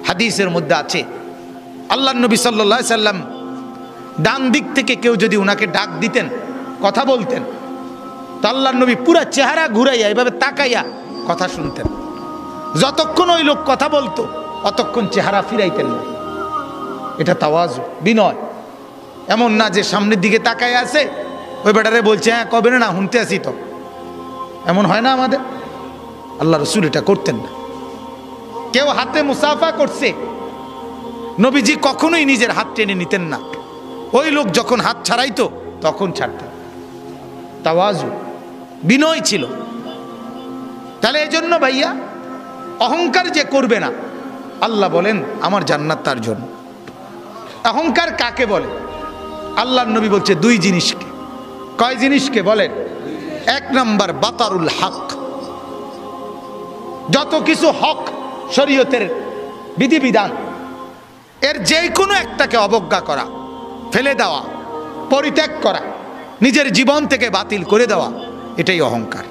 হাদিসের মধ্যে আছে আল্লাহর নবী সাল্লাল্লাহু আলাইহি সাল্লাম ডান দিক থেকে কেউ যদি উনাকে ডাক দিতেন, কথা বলতেন, তো আল্লাহর নবী পুরা চেহারা ঘুরাইয়া এভাবে তাকাইয়া কথা শুনতেন। যতক্ষণ ওই লোক কথা বলতো অতক্ষণ চেহারা ফিরাইতেন না। এটা তাওয়াজু, বিনয়। এমন না যে সামনের দিকে তাকায় আছে, ওই বেটারে বলছে হ্যাঁ কবে না শুনতে আসি, তো এমন হয় না আমাদের। আল্লাহ রসুল এটা করতেন না। কেউ হাতে মুসাফা করছে, নবীজি কখনোই নিজের হাত টেনে নিতেন না। ওই লোক যখন হাত ছাড়াইতো তখন ছাড়তেন। তাওয়াজু, বিনয় ছিল। তাহলে এই জন্য ভাইয়া অহংকার যে করবে না, আল্লাহ বলেন আমার জান্নাত তার জন্য। অহংকার কাকে বলে? আল্লাহর নবী বলছে দুই জিনিসকে। কয় জিনিসকে বলেন? এক নাম্বার বাতারুল হক, যত কিছু হক শরীয়তের বিধিবিধান এর যে কোনো একটাকে অবজ্ঞা করা, ফেলে দেওয়া, পরিত্যাগ করা, নিজের জীবন থেকে বাতিল করে দেওয়া, এটাই অহংকার।